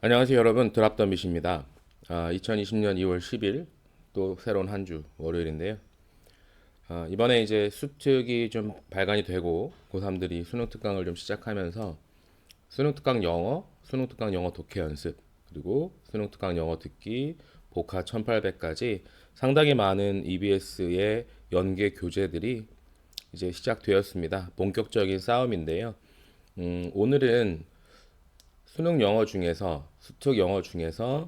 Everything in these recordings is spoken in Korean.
안녕하세요 여러분, 드랍더밋입니다. 2020년 2월 10일 또 새로운 한 주 월요일인데요. 이번에 이제 수특이 좀 발간이 되고 고3들이 수능 특강을 좀 시작하면서 수능 특강 영어, 수능 특강 영어 독해 연습, 그리고 수능 특강 영어 듣기, 복화 1800까지 상당히 많은 EBS의 연계 교재들이 이제 시작되었습니다. 본격적인 싸움인데요. 오늘은 수능 영어 중에서 수특 영어 중에서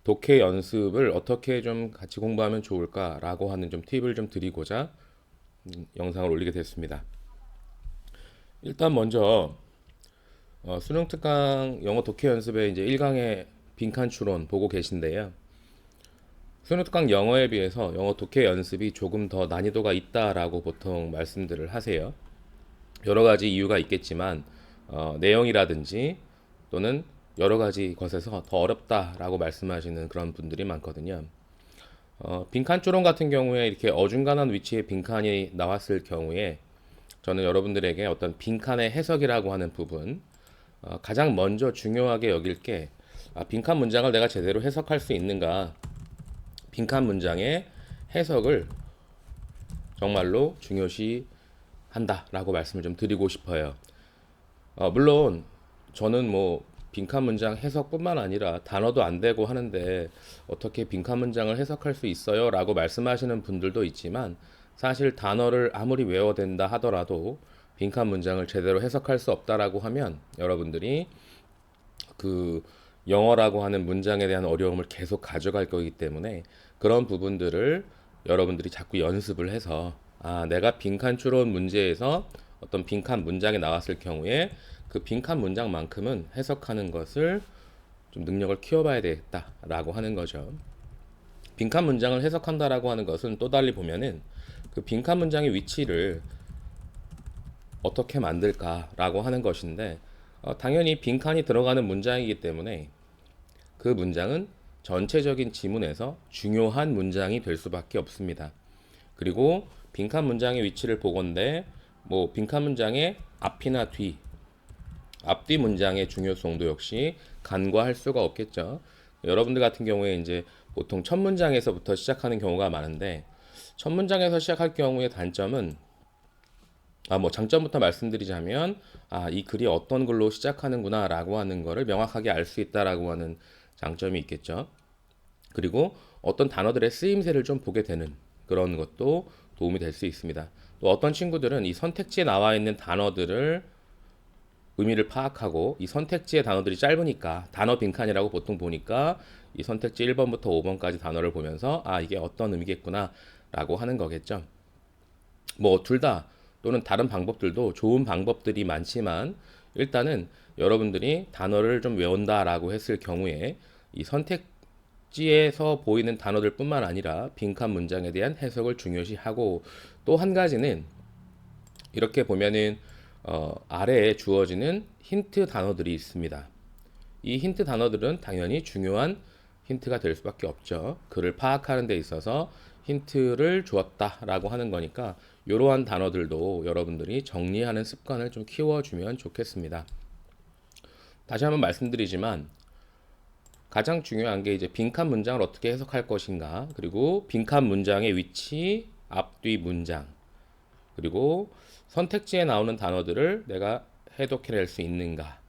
독해 연습을 어떻게 좀 같이 공부하면 좋을까라고 하는 좀 팁을 좀 드리고자 영상을 올리게 됐습니다. 일단 먼저 수능 특강 영어 독해 연습의 이제 1강의 빈칸 추론 보고 계신데요. 수능 특강 영어에 비해서 영어 독해 연습이 조금 더 난이도가 있다라고 보통 말씀들을 하세요. 여러 가지 이유가 있겠지만 내용이라든지 또는 여러 가지 것에서 더 어렵다라고 말씀하시는 그런 분들이 많거든요. 빈칸 조론 같은 경우에 이렇게 어중간한 위치에 빈칸이 나왔을 경우에 저는 여러분들에게 어떤 빈칸의 해석이라고 하는 부분, 가장 먼저 중요하게 여길 게 빈칸 문장을 내가 제대로 해석할 수 있는가, 빈칸 문장의 해석을 정말로 중요시 한다라고 말씀을 좀 드리고 싶어요. 물론 저는 뭐 빈칸 문장 해석뿐만 아니라 단어도 안 되고 하는데 어떻게 빈칸 문장을 해석할 수 있어요? 라고 말씀하시는 분들도 있지만 사실 단어를 아무리 외워댄다 하더라도 빈칸 문장을 제대로 해석할 수 없다라고 하면 여러분들이 그 영어라고 하는 문장에 대한 어려움을 계속 가져갈 거기 때문에 그런 부분들을 여러분들이 자꾸 연습을 해서 내가 빈칸 추론 문제에서 어떤 빈칸 문장이 나왔을 경우에 그 빈칸 문장만큼은 해석하는 것을 좀 능력을 키워봐야 되겠다라고 하는 거죠. 빈칸 문장을 해석한다라고 하는 것은 또 달리 보면은 그 빈칸 문장의 위치를 어떻게 만들까라고 하는 것인데 당연히 빈칸이 들어가는 문장이기 때문에 그 문장은 전체적인 지문에서 중요한 문장이 될 수밖에 없습니다. 그리고 빈칸 문장의 위치를 보건대 뭐 빈칸 문장의 앞이나 뒤, 앞뒤 문장의 중요성도 역시 간과할 수가 없겠죠. 여러분들 같은 경우에 이제 보통 첫 문장에서부터 시작하는 경우가 많은데 첫 문장에서 시작할 경우의 단점은 뭐 장점부터 말씀드리자면 이 글이 어떤 글로 시작하는구나라고 하는 거를 명확하게 알 수 있다라고 하는 장점이 있겠죠. 그리고 어떤 단어들의 쓰임새를 좀 보게 되는 그런 것도 도움이 될 수 있습니다. 또 어떤 친구들은 이 선택지에 나와 있는 단어들을 의미를 파악하고 이 선택지의 단어들이 짧으니까 단어 빈칸이라고 보통 보니까 이 선택지 1번부터 5번까지 단어를 보면서 이게 어떤 의미겠구나라고 하는 거겠죠. 뭐 둘 다 또는 다른 방법들도 좋은 방법들이 많지만 일단은 여러분들이 단어를 좀 외운다라고 했을 경우에 이 선택지에서 보이는 단어들뿐만 아니라 빈칸 문장에 대한 해석을 중요시하고 또 한 가지는 이렇게 보면은 아래에 주어지는 힌트 단어들이 있습니다. 이 힌트 단어들은 당연히 중요한 힌트가 될 수밖에 없죠. 글을 파악하는 데 있어서 힌트를 주었다라고 하는 거니까 이러한 단어들도 여러분들이 정리하는 습관을 좀 키워주면 좋겠습니다. 다시 한번 말씀드리지만 가장 중요한 게 이제 빈칸 문장을 어떻게 해석할 것인가, 그리고 빈칸 문장의 위치, 앞뒤 문장, 그리고 선택지에 나오는 단어들을 내가 해독해낼 수 있는가,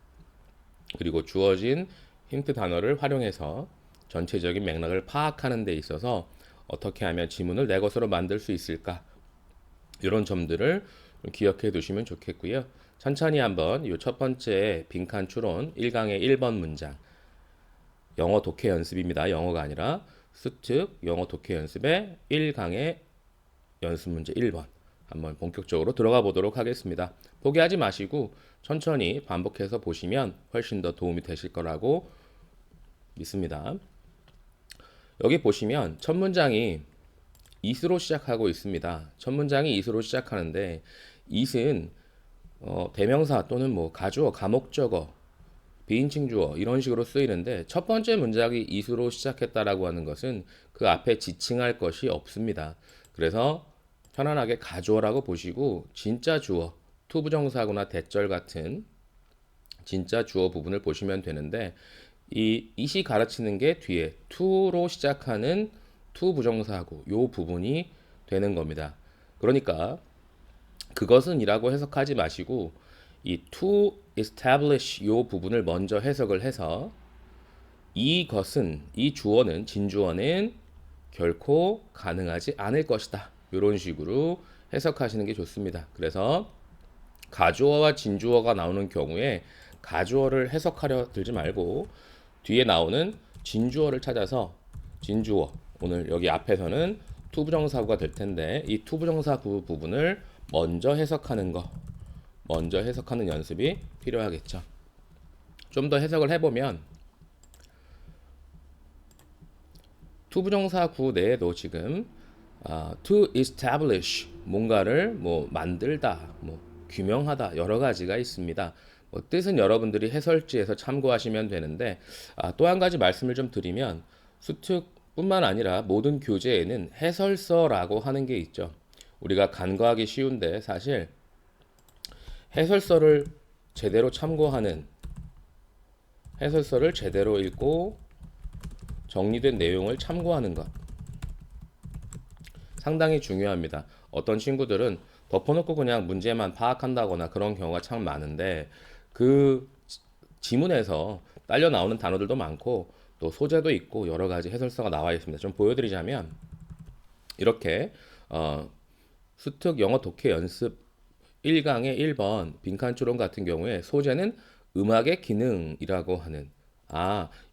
그리고 주어진 힌트 단어를 활용해서 전체적인 맥락을 파악하는 데 있어서 어떻게 하면 지문을 내 것으로 만들 수 있을까, 이런 점들을 좀 기억해 두시면 좋겠고요. 천천히 한번 이 첫 번째 빈칸 추론 1강의 1번 문장, 영어 독해 연습입니다. 영어가 아니라 수특 영어 독해 연습의 1강의 연습 문제 1번 한번 본격적으로 들어가 보도록 하겠습니다. 포기하지 마시고 천천히 반복해서 보시면 훨씬 더 도움이 되실 거라고 믿습니다. 여기 보시면 첫 문장이 it으로 시작하고 있습니다. 첫 문장이 it으로 시작하는데 it은 대명사 또는 뭐 가주어, 가목적어, 비인칭 주어 이런 식으로 쓰이는데 첫 번째 문장이 it으로 시작했다라고 하는 것은 그 앞에 지칭할 것이 없습니다. 그래서 편안하게 가주어라고 보시고 진짜 주어, 투부정사구나 대절 같은 진짜 주어 부분을 보시면 되는데 이 it이 가르치는 게 뒤에 to로 시작하는 to 부정사구 요 부분이 되는 겁니다. 그러니까 그것은 이라고 해석하지 마시고 이 to establish 요 부분을 먼저 해석을 해서 이것은 이 주어는 진주어는 결코 가능하지 않을 것이다. 이런 식으로 해석하시는 게 좋습니다. 그래서 가주어와 진주어가 나오는 경우에 가주어를 해석하려 들지 말고 뒤에 나오는 진주어를 찾아서 진주어 오늘 여기 앞에서는 투부정사구가 될 텐데 이 투부정사구 부분을 먼저 해석하는 거 먼저 해석하는 연습이 필요하겠죠. 좀 더 해석을 해보면 투부정사구 내에도 지금 to establish 뭔가를 뭐 만들다, 뭐 규명하다 여러 가지가 있습니다. 뭐 뜻은 여러분들이 해설지에서 참고하시면 되는데 또 한 가지 말씀을 좀 드리면 수특뿐만 아니라 모든 교재에는 해설서라고 하는 게 있죠. 우리가 간과하기 쉬운데 사실 해설서를 제대로 참고하는 해설서를 제대로 읽고 정리된 내용을 참고하는 것 상당히 중요합니다. 어떤 친구들은 덮어놓고 그냥 문제만 파악한다거나 그런 경우가 참 많은데 그 지문에서 딸려 나오는 단어들도 많고 또 소재도 있고 여러 가지 해설서가 나와 있습니다. 좀 보여드리자면 이렇게 수특 영어 독해 연습 1강의 1번 빈칸추론 같은 경우에 소재는 음악의 기능이라고 하는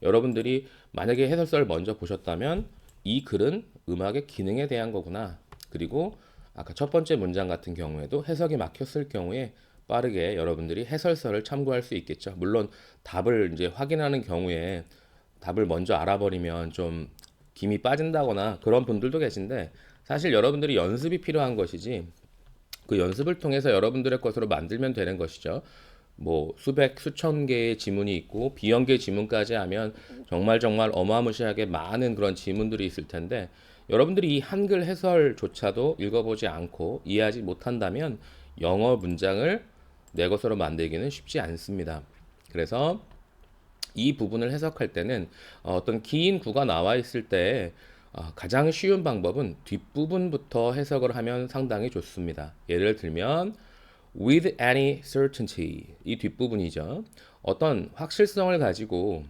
여러분들이 만약에 해설서를 먼저 보셨다면 이 글은 음악의 기능에 대한 거구나. 그리고 아까 첫 번째 문장 같은 경우에도 해석이 막혔을 경우에 빠르게 여러분들이 해설서를 참고할 수 있겠죠. 물론 답을 이제 확인하는 경우에 답을 먼저 알아버리면 좀 김이 빠진다거나 그런 분들도 계신데 사실 여러분들이 연습이 필요한 것이지 그 연습을 통해서 여러분들의 것으로 만들면 되는 것이죠. 뭐 수백 수천 개의 지문이 있고 비연계 지문까지 하면 정말 어마무시하게 많은 그런 지문들이 있을 텐데 여러분들이 이 한글 해설조차도 읽어보지 않고 이해하지 못한다면 영어 문장을 내 것으로 만들기는 쉽지 않습니다. 그래서 이 부분을 해석할 때는 어떤 긴 구가 나와 있을 때 가장 쉬운 방법은 뒷부분부터 해석을 하면 상당히 좋습니다. 예를 들면 with any certainty 이 뒷부분이죠. 어떤 확실성을 가지고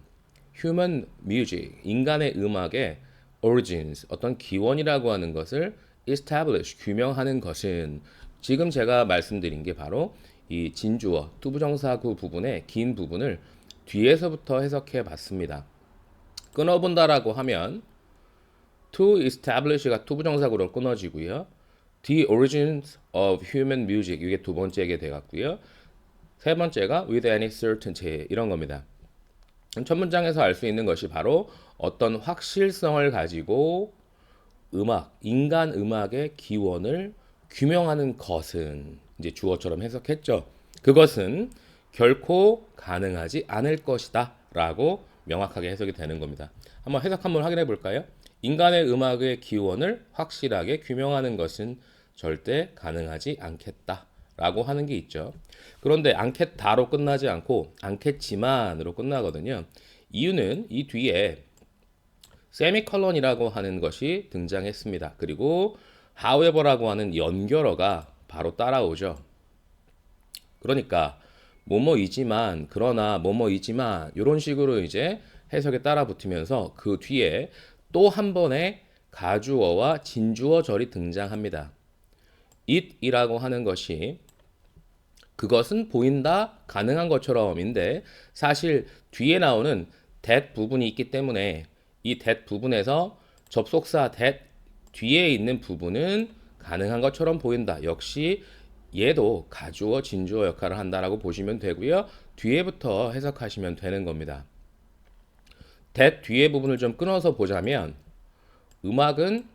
human music 인간의 음악의 origins 어떤 기원이라고 하는 것을 establish 규명하는 것은 지금 제가 말씀드린 게 바로 이 진주어 투부정사구 부분의 긴 부분을 뒤에서부터 해석해 봤습니다. 끊어본다라고 하면 to establish가 투부정사구로 끊어지고요. The origins of human music 이게 두 번째게 되겠고요. 세 번째가 with any certainty 이런 겁니다. 첫 문장에서 알 수 있는 것이 바로 어떤 확실성을 가지고 인간 음악의 기원을 규명하는 것은 이제 주어처럼 해석했죠. 그것은 결코 가능하지 않을 것이다 라고 명확하게 해석이 되는 겁니다. 한번 해석 한번 확인해 볼까요? 인간의 음악의 기원을 확실하게 규명하는 것은 절대 가능하지 않겠다 라고 하는 게 있죠. 그런데 않겠다로 끝나지 않고 않겠지만으로 끝나거든요. 이유는 이 뒤에 세미컬론이라고 하는 것이 등장했습니다. 그리고 however라고 하는 연결어가 바로 따라오죠. 그러니까 뭐뭐이지만 그러나 뭐뭐이지만 이런 식으로 이제 해석에 따라 붙으면서 그 뒤에 또 한 번의 가주어와 진주어절이 등장합니다. it이라고 하는 것이 그것은 보인다, 가능한 것처럼인데 사실 뒤에 나오는 that 부분이 있기 때문에 이 that 부분에서 접속사 that 뒤에 있는 부분은 가능한 것처럼 보인다. 역시 얘도 가주어, 진주어 역할을 한다라고 보시면 되고요. 뒤에부터 해석하시면 되는 겁니다. that 뒤에 부분을 좀 끊어서 보자면 음악은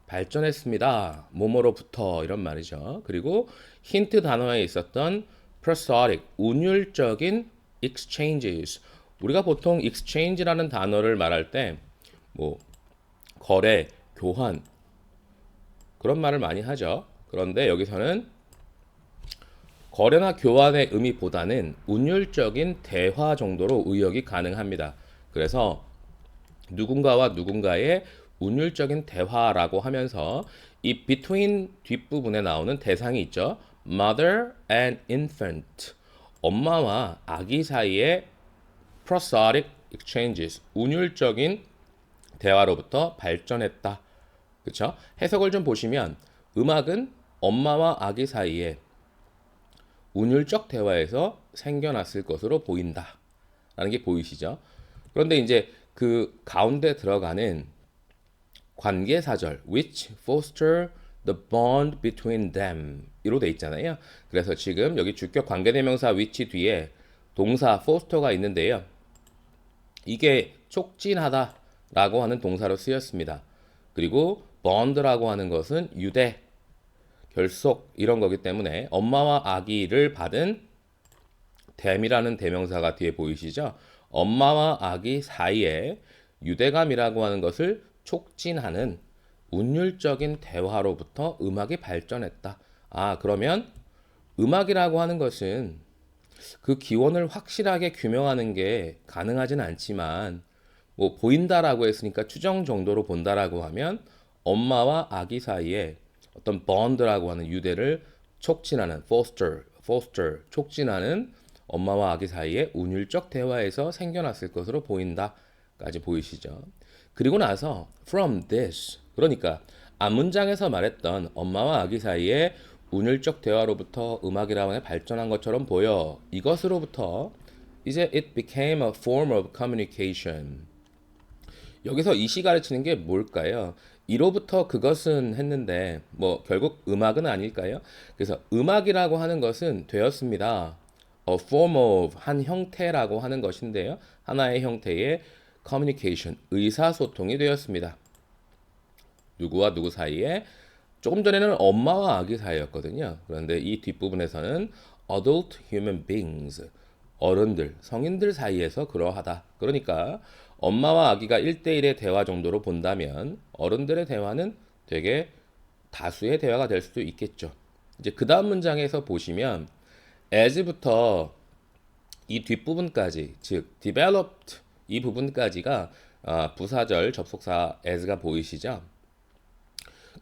발전했습니다. 뭐뭐로부터 이런 말이죠. 그리고 힌트 단어에 있었던 prosodic, 운율적인 exchanges. 우리가 보통 exchange라는 단어를 말할 때 뭐 거래, 교환 그런 말을 많이 하죠. 그런데 여기서는 거래나 교환의 의미보다는 운율적인 대화 정도로 의역이 가능합니다. 그래서 누군가와 누군가의 운율적인 대화라고 하면서 이 between 뒷부분에 나오는 대상이 있죠. mother and infant. 엄마와 아기 사이의 prosodic exchanges. 운율적인 대화로부터 발전했다. 그렇죠? 해석을 좀 보시면 음악은 엄마와 아기 사이에 운율적 대화에서 생겨났을 것으로 보인다. 라는 게 보이시죠? 그런데 이제 그 가운데 들어가는 관계사절 which foster the bond between them 이로 돼 있잖아요. 그래서 지금 여기 주격 관계대명사 which 뒤에 동사 foster가 있는데요. 이게 촉진하다 라고 하는 동사로 쓰였습니다. 그리고 bond라고 하는 것은 유대, 결속 이런 거기 때문에 엄마와 아기를 받은 댐이라는 대명사가 뒤에 보이시죠? 엄마와 아기 사이에 유대감이라고 하는 것을 촉진하는 운율적인 대화로부터 음악이 발전했다. 아, 그러면 음악이라고 하는 것은 그 기원을 확실하게 규명하는 게 가능하진 않지만 뭐 보인다라고 했으니까 추정 정도로 본다라고 하면 엄마와 아기 사이에 어떤 bond라고 하는 유대를 촉진하는 foster 촉진하는 엄마와 아기 사이의 운율적 대화에서 생겨났을 것으로 보인다까지 보이시죠. 그리고 나서 from this 그러니까 앞문장에서 말했던 엄마와 아기 사이의 운율적 대화로부터 음악이라고 하는 발전한 것처럼 보여. 이것으로부터 이제 it became a form of communication. 여기서 이시 가르치는 게 뭘까요? 이로부터 그것은 했는데 뭐 결국 음악은 아닐까요? 그래서 음악이라고 하는 것은 되었습니다. A form of 한 형태라고 하는 것인데요. 하나의 형태의 communication, 의사소통이 되었습니다. 누구와 누구 사이에 조금 전에는 엄마와 아기 사이였거든요. 그런데 이 뒷부분에서는 adult human beings, 어른들, 성인들 사이에서 그러하다. 그러니까 엄마와 아기가 1대1의 대화 정도로 본다면 어른들의 대화는 되게 다수의 대화가 될 수도 있겠죠. 이제 그 다음 문장에서 보시면 as부터 이 뒷부분까지, 즉 developed 이 부분까지가 부사절 접속사 as가 보이시죠?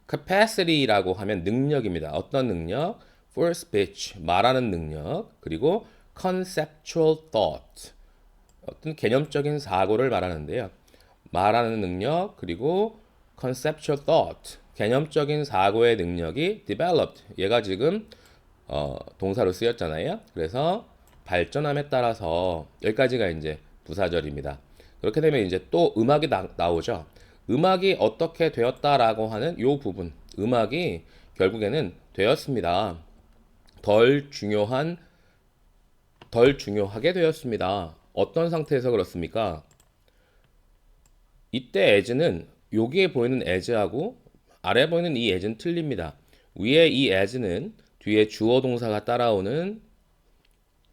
capacity라고 하면 능력입니다. 어떤 능력? for speech, 말하는 능력. 그리고 conceptual thought, 어떤 개념적인 사고를 말하는데요. 말하는 능력, 그리고 conceptual thought, 개념적인 사고의 능력이 developed. 얘가 지금 동사로 쓰였잖아요. 그래서 발전함에 따라서 여기까지가 이제 부사절입니다. 그렇게 되면 이제 또 음악이 나오죠. 음악이 어떻게 되었다라고 하는 요 부분, 음악이 결국에는 되었습니다. 덜 중요하게 되었습니다. 어떤 상태에서 그렇습니까? 이때 as는 여기에 보이는 as하고 아래 보이는 이 as는 틀립니다. 위에 이 as는 뒤에 주어 동사가 따라오는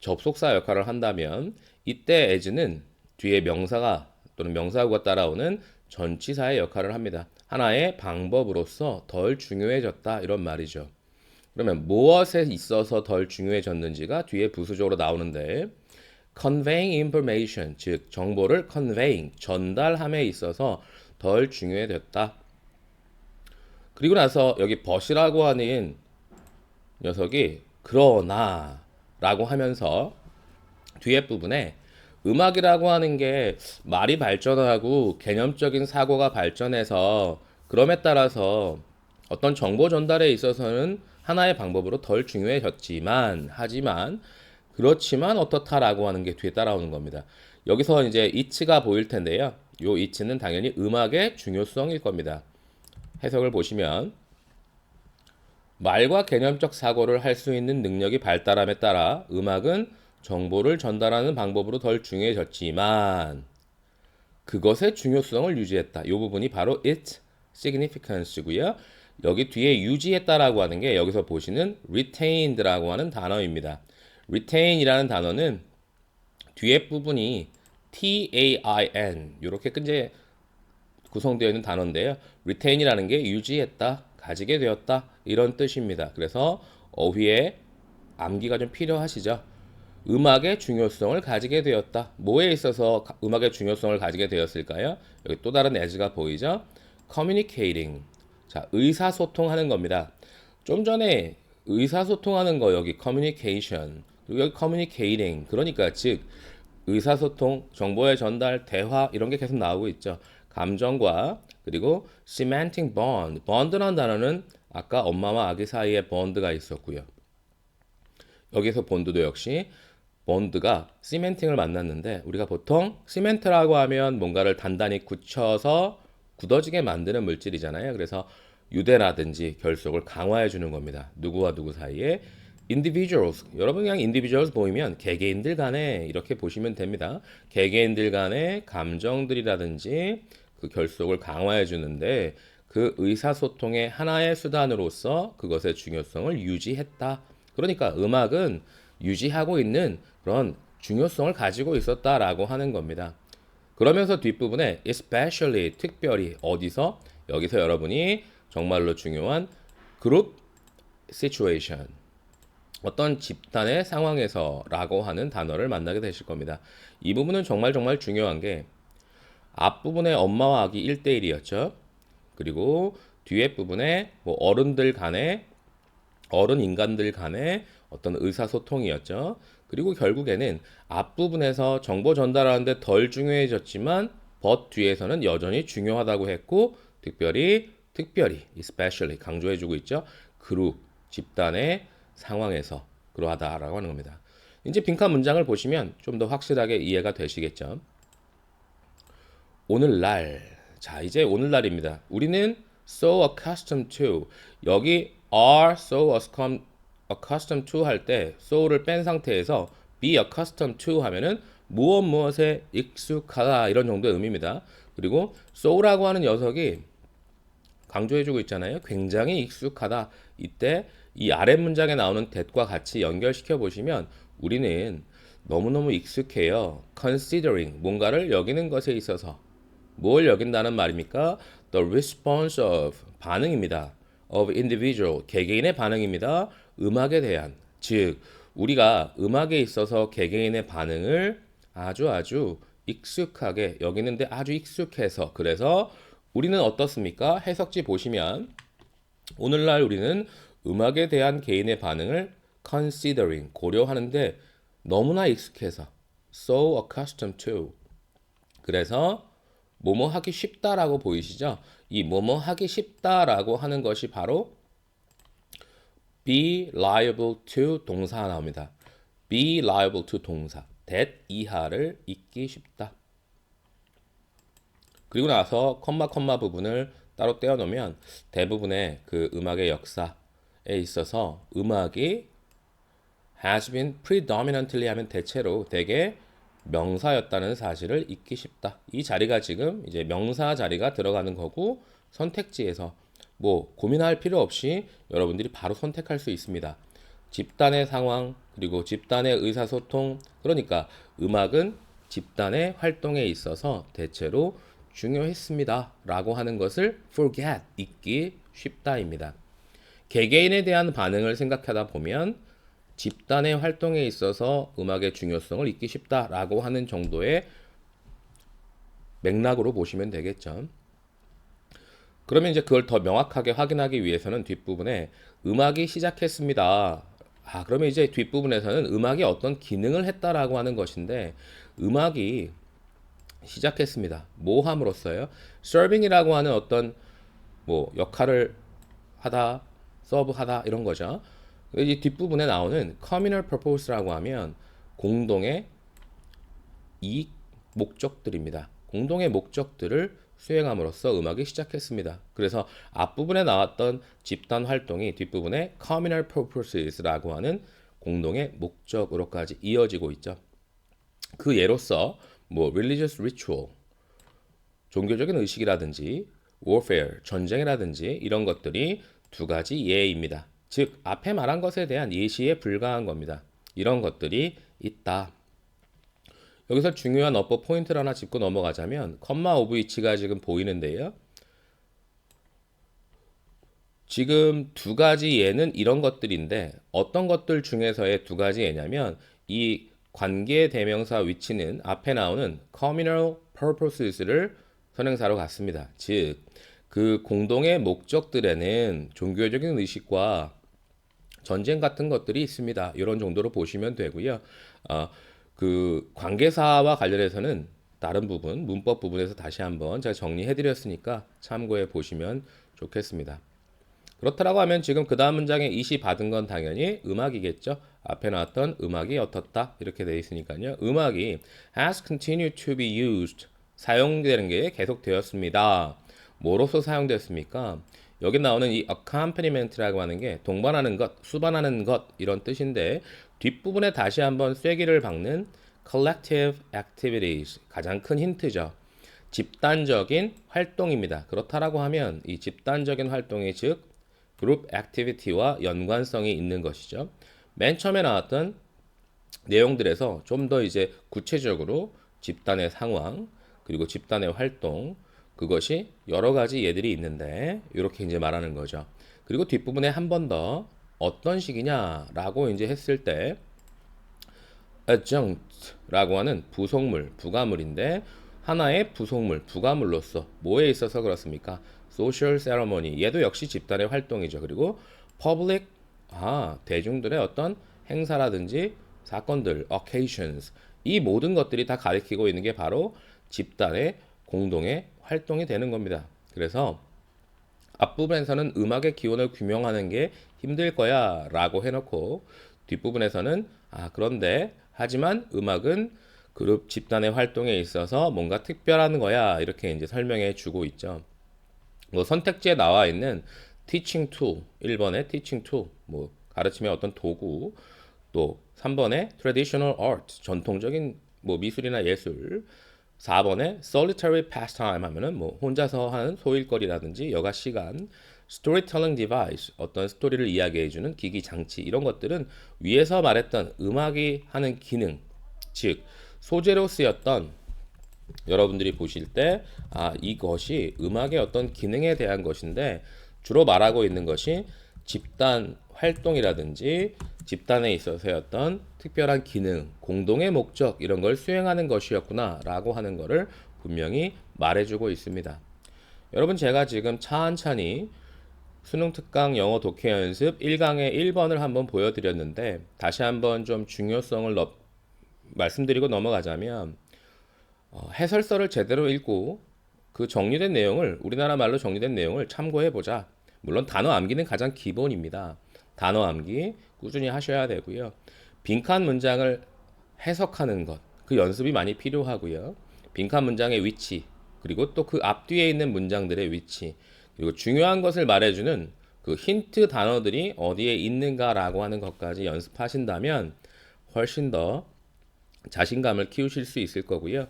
접속사 역할을 한다면 이때 as는 뒤에 명사가 또는 명사구가 따라오는 전치사의 역할을 합니다. 하나의 방법으로서 덜 중요해졌다 이런 말이죠. 그러면 무엇에 있어서 덜 중요해졌는지가 뒤에 부수적으로 나오는데 conveying information, 즉 정보를 conveying, 전달함에 있어서 덜 중요해졌다. 그리고 나서 여기 but이라고 하는 녀석이 그러나 라고 하면서 뒤에 부분에 음악이라고 하는 게 말이 발전하고 개념적인 사고가 발전해서 그럼에 따라서 어떤 정보 전달에 있어서는 하나의 방법으로 덜 중요해졌지만 그렇지만 어떻다라고 하는 게 뒤에 따라오는 겁니다. 여기서 이제 이치가 보일 텐데요. 요 이치는 당연히 음악의 중요성일 겁니다. 해석을 보시면 말과 개념적 사고를 할 수 있는 능력이 발달함에 따라 음악은 정보를 전달하는 방법으로 덜 중요해졌지만 그것의 중요성을 유지했다. 이 부분이 바로 its significance고요. 여기 뒤에 유지했다라고 하는 게 여기서 보시는 retained라고 하는 단어입니다. retain이라는 단어는 뒤에 부분이 TAIN 이렇게 이제 구성되어 있는 단어인데요. retain이라는 게 유지했다, 가지게 되었다 이런 뜻입니다. 그래서 어휘에 암기가 좀 필요하시죠. 음악의 중요성을 가지게 되었다. 뭐에 있어서 음악의 중요성을 가지게 되었을까요? 여기 또 다른 as가 보이죠? communicating. 자, 의사소통하는 겁니다. 좀 전에 의사소통하는 거 여기 communication. 그리고 여기 communicating. 그러니까 즉 의사소통, 정보의 전달, 대화 이런 게 계속 나오고 있죠. 감정과 그리고 semantic bond. bond라는 단어는 아까 엄마와 아기 사이에 bond가 있었고요. 여기서 본드도 역시 본드가 시멘팅을 만났는데 우리가 보통 시멘트라고 하면 뭔가를 단단히 굳혀서 굳어지게 만드는 물질이잖아요. 그래서 유대라든지 결속을 강화해 주는 겁니다. 누구와 누구 사이에 individuals. 여러분 그냥 individuals 보이면 개개인들 간에 이렇게 보시면 됩니다. 개개인들 간의 감정들이라든지 그 결속을 강화해 주는데 그 의사소통의 하나의 수단으로서 그것의 중요성을 유지했다. 그러니까 음악은 유지하고 있는 그런 중요성을 가지고 있었다라고 하는 겁니다. 그러면서 뒷부분에 especially 특별히 어디서 여기서 여러분이 정말로 중요한 그룹 situation 어떤 집단의 상황에서라고 하는 단어를 만나게 되실 겁니다. 이 부분은 정말 정말 중요한 게 앞부분에 엄마와 아기 1대1이었죠. 그리고 뒤에 부분에 뭐 어른들 간의 어른 인간들 간의 어떤 의사소통이었죠. 그리고 결국에는 앞부분에서 정보 전달하는데 덜 중요해졌지만 but 뒤에서는 여전히 중요하다고 했고 특별히 especially 강조해주고 있죠. 그룹, 집단의 상황에서 그러하다라고 하는 겁니다. 이제 빈칸 문장을 보시면 좀 더 확실하게 이해가 되시겠죠. 오늘날. 자, 이제 오늘날입니다. 우리는 so accustomed to. 여기 are so accustomed to 할 때 so를 뺀 상태에서 be accustomed to 하면은 무엇에 익숙하다 이런 정도의 의미입니다. 그리고 so라고 하는 녀석이 강조해주고 있잖아요. 굉장히 익숙하다. 이때 이 아래 문장에 나오는 that과 같이 연결시켜 보시면 우리는 너무너무 익숙해요. considering 뭔가를 여기는 것에 있어서 뭘 여긴다는 말입니까? The response of 반응입니다. of individual 개개인의 반응입니다. 음악에 대한 즉 우리가 음악에 있어서 개개인의 반응을 아주 익숙하게 여기는데 아주 익숙해서 그래서 우리는 어떻습니까? 해석지 보시면 오늘날 우리는 음악에 대한 개인의 반응을 considering 고려하는데 너무나 익숙해서 so accustomed to 그래서 뭐뭐 하기 쉽다라고 보이시죠? 이 뭐뭐 하기 쉽다라고 하는 것이 바로 be liable to 동사가 나옵니다. be liable to 동사 that 이하를 잊기 쉽다. 그리고 나서 컴마 부분을 따로 떼어놓으면 대부분의 그 음악의 역사에 있어서 음악이 has been predominantly 하면 대체로 대개 명사였다는 사실을 잊기 쉽다. 이 자리가 지금 이제 명사 자리가 들어가는 거고 선택지에서 뭐 고민할 필요 없이 여러분들이 바로 선택할 수 있습니다. 집단의 상황 그리고 집단의 의사소통 그러니까 음악은 집단의 활동에 있어서 대체로 중요했습니다. 라고 하는 것을 forget 잊기 쉽다입니다. 개개인에 대한 반응을 생각하다 보면 집단의 활동에 있어서 음악의 중요성을 잊기 쉽다라고 하는 정도의 맥락으로 보시면 되겠죠. 그러면 이제 그걸 더 명확하게 확인하기 위해서는 뒷부분에 음악이 시작했습니다. 그러면 이제 뒷부분에서는 음악이 어떤 기능을 했다라고 하는 것인데 음악이 시작했습니다. 뭐 함으로써요? 서빙이라고 하는 어떤 뭐 역할을 하다, 서브하다 이런 거죠. 이 뒷부분에 나오는 communal purpose라고 하면 공동의 이익 목적들입니다. 공동의 목적들을 수행함으로써 음악이 시작했습니다. 그래서 앞부분에 나왔던 집단 활동이 뒷부분에 communal purposes라고 하는 공동의 목적으로까지 이어지고 있죠. 그 예로서 뭐 religious ritual 종교적인 의식이라든지 warfare 전쟁이라든지 이런 것들이 두 가지 예입니다. 즉 앞에 말한 것에 대한 예시에 불과한 겁니다. 이런 것들이 있다. 여기서 중요한 어법 포인트를 하나 짚고 넘어가자면 컴마 오브 위치가 지금 보이는데요. 지금 두 가지 예는 이런 것들인데 어떤 것들 중에서의 두 가지 예냐면 이 관계 대명사 위치는 앞에 나오는 communal purposes를 선행사로 갖습니다. 즉, 그 공동의 목적들에는 종교적인 의식과 전쟁 같은 것들이 있습니다. 이런 정도로 보시면 되고요. 그 관계사와 관련해서는 다른 부분, 문법 부분에서 다시 한번 제가 정리해 드렸으니까 참고해 보시면 좋겠습니다. 그렇다라고 하면 지금 그 다음 문장에 이시 받은 건 당연히 음악이겠죠. 앞에 나왔던 음악이 어떻다 이렇게 되어 있으니까요. 음악이 has continued to be used 사용되는 게 계속되었습니다. 뭐로서 사용됐습니까? 여기 나오는 이 accompaniment,라고 하는 게 동반하는 것, 수반하는 것 이런 뜻인데 뒷부분에 다시 한번 쐐기를 박는 collective activities 가장 큰 힌트죠. 집단적인 활동입니다. 그렇다라고 하면 이 집단적인 활동이 즉 그룹 액티비티와 연관성이 있는 것이죠. 맨 처음에 나왔던 내용들에서 좀 더 이제 구체적으로 집단의 상황 그리고 집단의 활동 그것이 여러 가지 예들이 있는데 이렇게 이제 말하는 거죠. 그리고 뒷부분에 한 번 더 어떤 식이냐라고 이제 했을 때 adjunct라고 하는 부속물, 부가물인데 하나의 부속물, 부가물로서 뭐에 있어서 그렇습니까? social ceremony 얘도 역시 집단의 활동이죠. 그리고 public 대중들의 어떤 행사라든지 사건들, occasions 이 모든 것들이 다 가리키고 있는 게 바로 집단의 공동의 활동이 되는 겁니다. 그래서 앞부분에서는 음악의 기원을 규명하는 게 힘들 거야 라고 해놓고 뒷부분에서는 그런데 하지만 음악은 그룹 집단의 활동에 있어서 뭔가 특별한 거야 이렇게 이제 설명해 주고 있죠. 뭐 선택지에 나와 있는 teaching tool 1번의 teaching tool 뭐 가르침의 어떤 도구 또 3번의 traditional art 전통적인 뭐 미술이나 예술 4번에 solitary pastime 하면은 뭐 혼자서 하는 소일거리라든지 여가 시간, storytelling device 어떤 스토리를 이야기해주는 기기 장치 이런 것들은 위에서 말했던 음악이 하는 기능, 즉 소재로 쓰였던 여러분들이 보실 때 이것이 음악의 어떤 기능에 대한 것인데 주로 말하고 있는 것이 집단 활동이라든지 집단에 있어서의 어떤 특별한 기능, 공동의 목적 이런 걸 수행하는 것이었구나 라고 하는 것을 분명히 말해주고 있습니다. 여러분 제가 지금 천천히 수능 특강 영어 독해 연습 1강의 1번을 한번 보여드렸는데 다시 한번 좀 중요성을 말씀드리고 넘어가자면 해설서를 제대로 읽고 그 정리된 내용을 우리나라 말로 정리된 내용을 참고해 보자. 물론 단어 암기는 가장 기본입니다. 단어 암기 꾸준히 하셔야 되고요. 빈칸 문장을 해석하는 것, 그 연습이 많이 필요하고요. 빈칸 문장의 위치, 그리고 또 그 앞뒤에 있는 문장들의 위치, 그리고 중요한 것을 말해주는 그 힌트 단어들이 어디에 있는가라고 하는 것까지 연습하신다면 훨씬 더 자신감을 키우실 수 있을 거고요.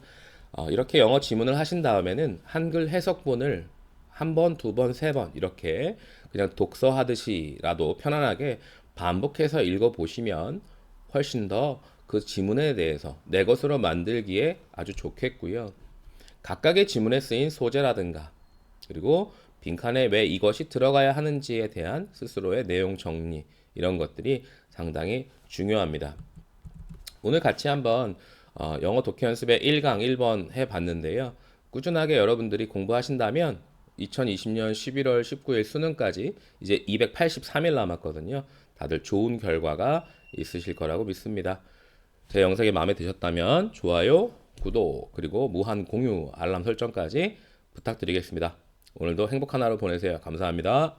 이렇게 영어 지문을 하신 다음에는 한글 해석본을 한 번, 두 번, 세 번 이렇게 그냥 독서 하듯이라도 편안하게 반복해서 읽어보시면 훨씬 더 그 지문에 대해서 내 것으로 만들기에 아주 좋겠고요. 각각의 지문에 쓰인 소재라든가 그리고 빈칸에 왜 이것이 들어가야 하는지에 대한 스스로의 내용 정리 이런 것들이 상당히 중요합니다. 오늘 같이 한번 영어 독해 연습의 1강 1번 해봤는데요. 꾸준하게 여러분들이 공부하신다면 2020년 11월 19일 수능까지 이제 283일 남았거든요. 다들 좋은 결과가 있으실 거라고 믿습니다. 제 영상이 마음에 드셨다면 좋아요, 구독, 그리고 무한 공유, 알람 설정까지 부탁드리겠습니다. 오늘도 행복한 하루 보내세요. 감사합니다.